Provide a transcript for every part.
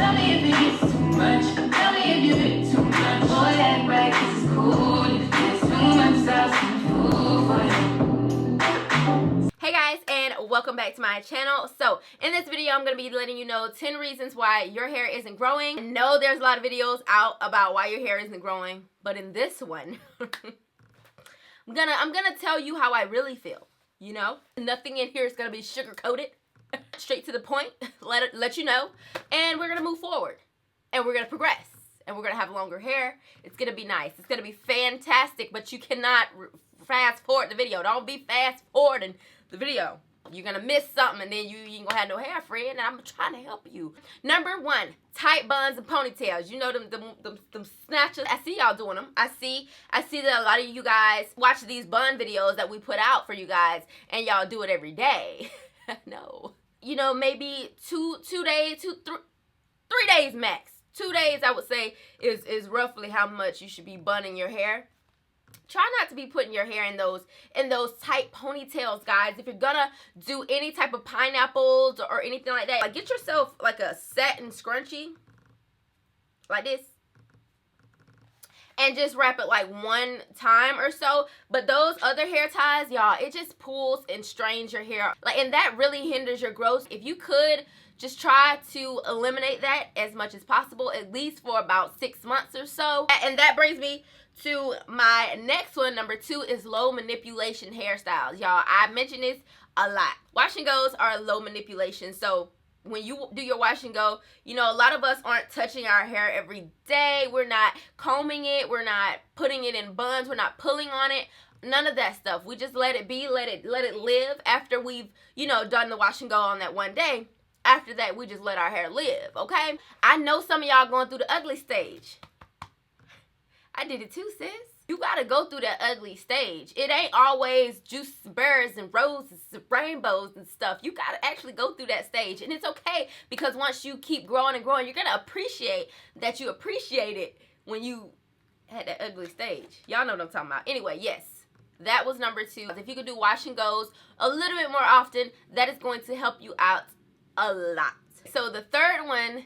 Tell me if it gets too much. Tell me if you get too much. Boy, act right, this is cool. If there's too much sauce, I'm fool for you. Hey guys, and welcome back to my channel. So in this video I'm going to be letting you know 10 reasons why your hair isn't growing. I know there's a lot of videos out about why your hair isn't growing, but in this one I'm gonna tell you how I really feel. You know, nothing in here is gonna be sugar coated. Straight to the point. Let you know, and we're gonna move forward, and we're gonna progress, and we're gonna have longer hair. It's gonna be nice. It's gonna be fantastic. But you cannot fast forward the video. Don't be fast forwarding the video. You're gonna miss something, and then you ain't gonna have no hair, friend. And I'm trying to help you. Number one, tight buns and ponytails. You know them snatchers. I see y'all doing them. I see that a lot of you guys watch these bun videos that we put out for you guys, and y'all do it every day. No, you know, maybe three days max. 2 days, I would say, is roughly how much you should be bunning your hair. Try not to be putting your hair in those tight ponytails, guys. If you're gonna do any type of pineapples or anything like that, like get yourself like a satin scrunchie like this and just wrap it like one time or so. But those other hair ties, y'all, it just pulls and strains your hair, like, and that really hinders your growth. If you could just try to eliminate that as much as possible, at least for about 6 months or so. And that brings me to my next one. Number 2 is low manipulation hairstyles. Y'all, I mention this a lot. Wash and goes are low manipulation. So when you do your wash and go, you know, a lot of us aren't touching our hair every day. We're not combing it. We're not putting it in buns. We're not pulling on it. None of that stuff. We just let it be, let it live after we've, you know, done the wash and go on that one day. After that, we just let our hair live, okay? I know some of y'all going through the ugly stage. I did it too, sis. You gotta go through that ugly stage. It ain't always juice, berries, and roses, and rainbows and stuff. You gotta actually go through that stage. And it's okay, because once you keep growing and growing, you're gonna appreciate that you appreciate it when you had that ugly stage. Y'all know what I'm talking about. Anyway, yes. That was number 2. If you could do wash and goes a little bit more often, that is going to help you out a lot. So the third one,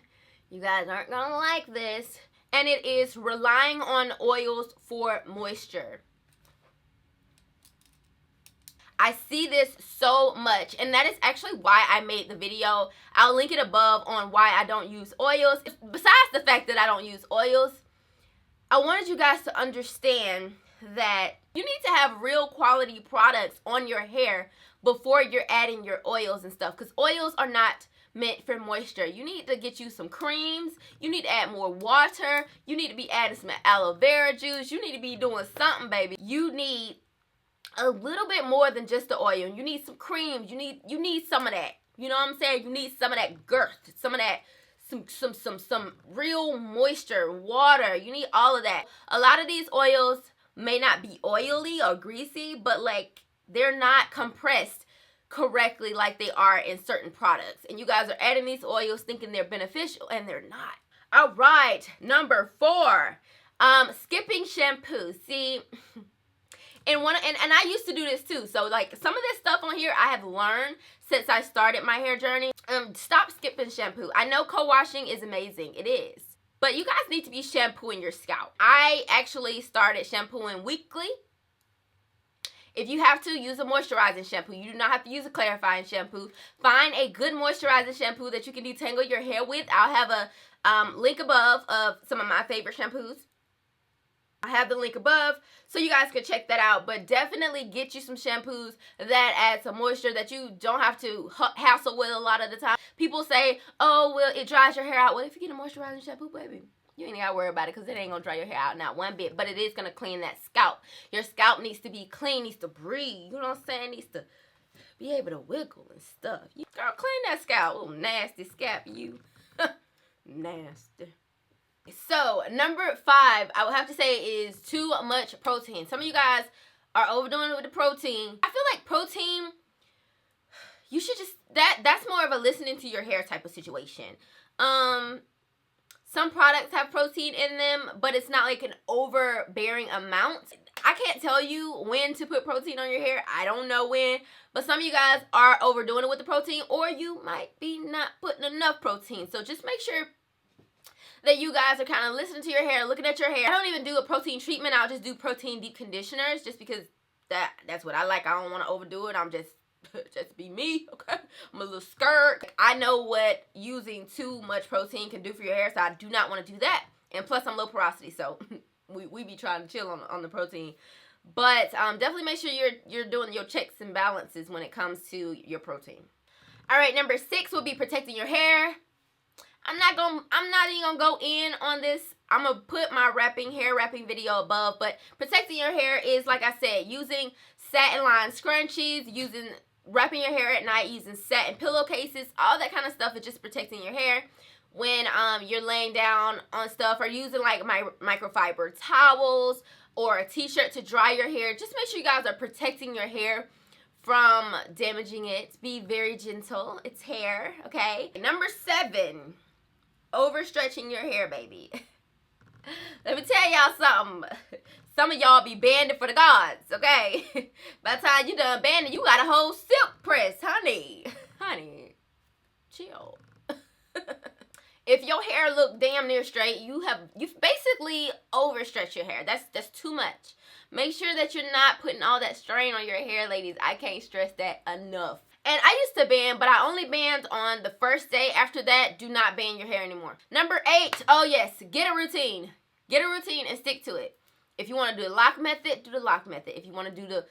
you guys aren't gonna like this, and it is relying on oils for moisture. I see this so much, and that is actually why I made the video. I'll link it above on why I don't use oils. Besides the fact that I don't use oils, I wanted you guys to understand that you need to have real quality products on your hair before you're adding your oils and stuff, because oils are not meant for moisture. You need to get you some creams. You need to add more water. You need to be adding some aloe vera juice. You need to be doing something, baby. You need a little bit more than just the oil. You need some creams. You need some of that. You know what I'm saying? You need some of that girth, some of that, some real moisture, water. You need all of that. A lot of these oils may not be oily or greasy, but like they're not compressed correctly like they are in certain products. And you guys are adding these oils thinking they're beneficial, and they're not. All right, number 4, skipping shampoo. See, and I used to do this too. So like some of this stuff on here I have learned since I started my hair journey. Stop skipping shampoo. I know co-washing is amazing. It is. But you guys need to be shampooing your scalp. I actually started shampooing weekly. If you have to, use a moisturizing shampoo. You do not have to use a clarifying shampoo. Find a good moisturizing shampoo that you can detangle your hair with. I'll have a link above of some of my favorite shampoos. I have the link above so you guys can check that out. But definitely get you some shampoos that add some moisture that you don't have to hassle with a lot of the time. People say, oh, well, it dries your hair out. Well, if you get a moisturizing shampoo, baby, you ain't got to worry about it, because it ain't going to dry your hair out not one bit. But it is going to clean that scalp. Your scalp needs to be clean, needs to breathe. You know what I'm saying? Needs to be able to wiggle and stuff. You girl, clean that scalp. Little nasty scalp, you. Nasty. So, number 5, I would have to say, is too much protein. Some of you guys are overdoing it with the protein. I feel like protein, you should just, that's more of a listening to your hair type of situation. Some products have protein in them, but it's not like an overbearing amount. I can't tell you when to put protein on your hair. I don't know when. But some of you guys are overdoing it with the protein, or you might be not putting enough protein. So just make sure that you guys are kind of listening to your hair, looking at your hair. I don't even do a protein treatment. I'll just do protein deep conditioners just because that's what I like. I don't want to overdo it. I'm just be me, okay? I'm a little skirt. I know what using too much protein can do for your hair, so I do not want to do that. And plus, I'm low porosity, so we be trying to chill on the protein. But definitely make sure you're doing your checks and balances when it comes to your protein. All right, number 6 will be protecting your hair. I'm not even gonna go in on this. I'm gonna put my hair wrapping video above, but protecting your hair is, like I said, using satin lined scrunchies, wrapping your hair at night, using satin pillowcases, all that kind of stuff is just protecting your hair when you're laying down on stuff, or using like microfiber towels or a t-shirt to dry your hair. Just make sure you guys are protecting your hair from damaging it. Be very gentle. It's hair, okay? Number 7, overstretching your hair, baby. Let me tell y'all something. Some of y'all be banding for the gods, okay? By the time you done banding, you got a whole silk press, honey. Honey, chill. If your hair look damn near straight, you've basically overstretched your hair. That's too much. Make sure that you're not putting all that strain on your hair, ladies. I can't stress that enough. And I used to band, but I only band on the first day. After that, do not band your hair anymore. Number 8, oh yes, get a routine. Get a routine and stick to it. If you want to do the lock method, do the lock method. If you want to do the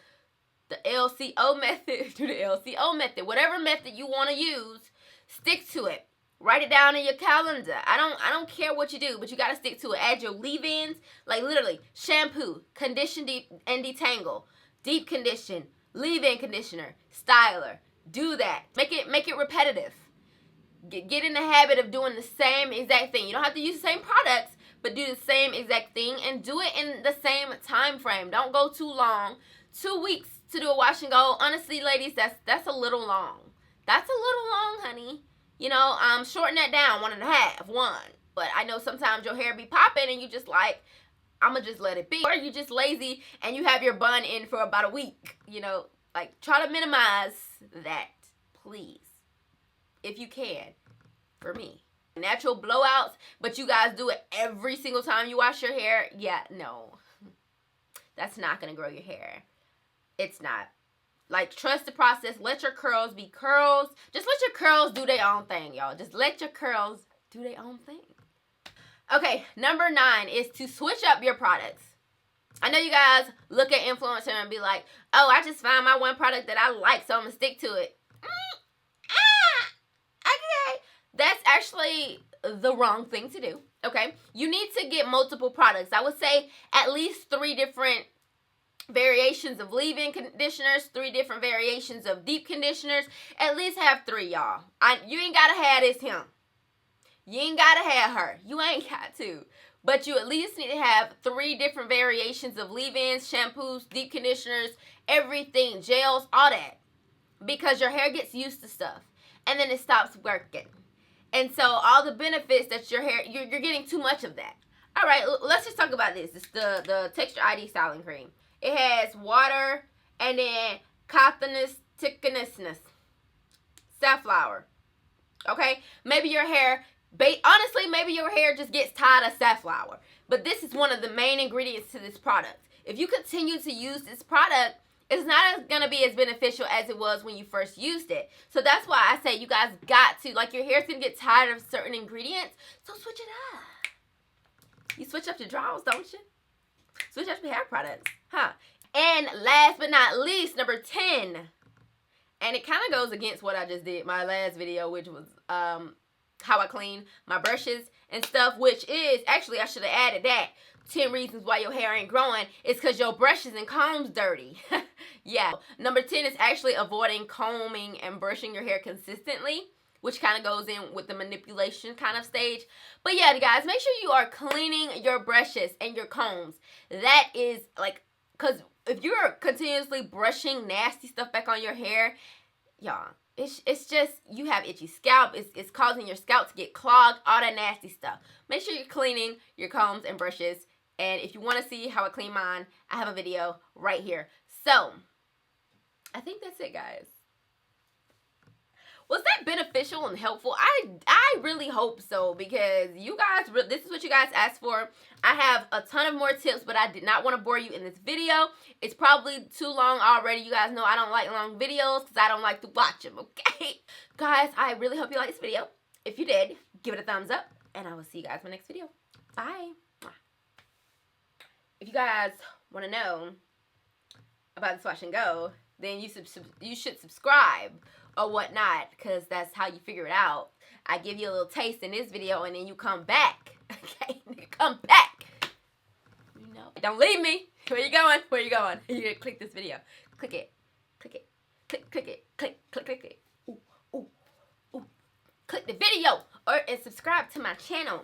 LCO method, do the LCO method. Whatever method you want to use, stick to it. Write it down in your calendar. I don't care what you do, but you got to stick to it. Add your leave-ins, like literally shampoo, condition deep and detangle, deep condition, leave-in conditioner, styler. Do that. Make it repetitive. Get in the habit of doing the same exact thing. You don't have to use the same products, but do the same exact thing and do it in the same time frame. Don't go too long. 2 weeks to do a wash and go. Honestly, ladies, that's a little long. That's a little long, honey. You know, shorten that down, 1.5, 1. But I know sometimes your hair be popping and you just like, I'm going to just let it be. Or you just lazy and you have your bun in for about a week. You know, like try to minimize that, please. If you can, for me. Natural blowouts, but you guys do it every single time you wash your hair. Yeah, no. That's not going to grow your hair. It's not. Like, trust the process. Let your curls be curls. Just let your curls do their own thing, y'all. Just let your curls do their own thing. Okay, number 9 is to switch up your products. I know you guys look at influencer and be like, oh, I just found my one product that I like, so I'm going to stick to it. Okay. That's actually the wrong thing to do, okay? You need to get multiple products. I would say at least 3 different variations of leave-in conditioners, 3 different variations of deep conditioners. At least have 3, y'all. You ain't got to have this him. You ain't got to have her. You ain't got to. But you at least need to have 3 different variations of leave-ins, shampoos, deep conditioners, everything, gels, all that. Because your hair gets used to stuff. And then it stops working. And so all the benefits that your hair, you're getting too much of that. All right, let's just talk about this. It's the Texture ID Styling Cream. It has water and then cottonous, thickness, safflower. Okay? Maybe your hair, honestly, maybe your hair just gets tired of safflower. But this is one of the main ingredients to this product. If you continue to use this product, it's not going to be as beneficial as it was when you first used it. So that's why I say you guys got to, like, your hair's going to get tired of certain ingredients, so switch it up. You switch up your drawers, don't you? Switch up your hair products, huh? And last but not least, number 10. And it kind of goes against what I just did, my last video, which was how I clean my brushes and stuff, which is, actually, I should have added that. 10 reasons why your hair ain't growing is because your brushes and combs dirty. Yeah. Number 10 is actually avoiding combing and brushing your hair consistently, which kind of goes in with the manipulation kind of stage. But yeah, guys, make sure you are cleaning your brushes and your combs. That is like, because if you're continuously brushing nasty stuff back on your hair, y'all, it's just, you have itchy scalp. It's causing your scalp to get clogged, all that nasty stuff. Make sure you're cleaning your combs and brushes. And if you want to see how I clean mine, I have a video right here. So, I think that's it, guys. Was that beneficial and helpful? I really hope so, because you guys, this is what you guys asked for. I have a ton of more tips, but I did not want to bore you in this video. It's probably too long already. You guys know I don't like long videos because I don't like to watch them, okay? Guys, I really hope you liked this video. If you did, give it a thumbs up, and I will see you guys in my next video. Bye. If you guys want to know about this wash and go, then you should subscribe or whatnot, because that's how you figure it out. I give you a little taste in this video, and then you come back. Okay, come back. You know, don't leave me. Where you going? Where you going? You're gonna click this video. Click it. Click it. Click it. Click it. Ooh, ooh, ooh. Click the video and subscribe to my channel.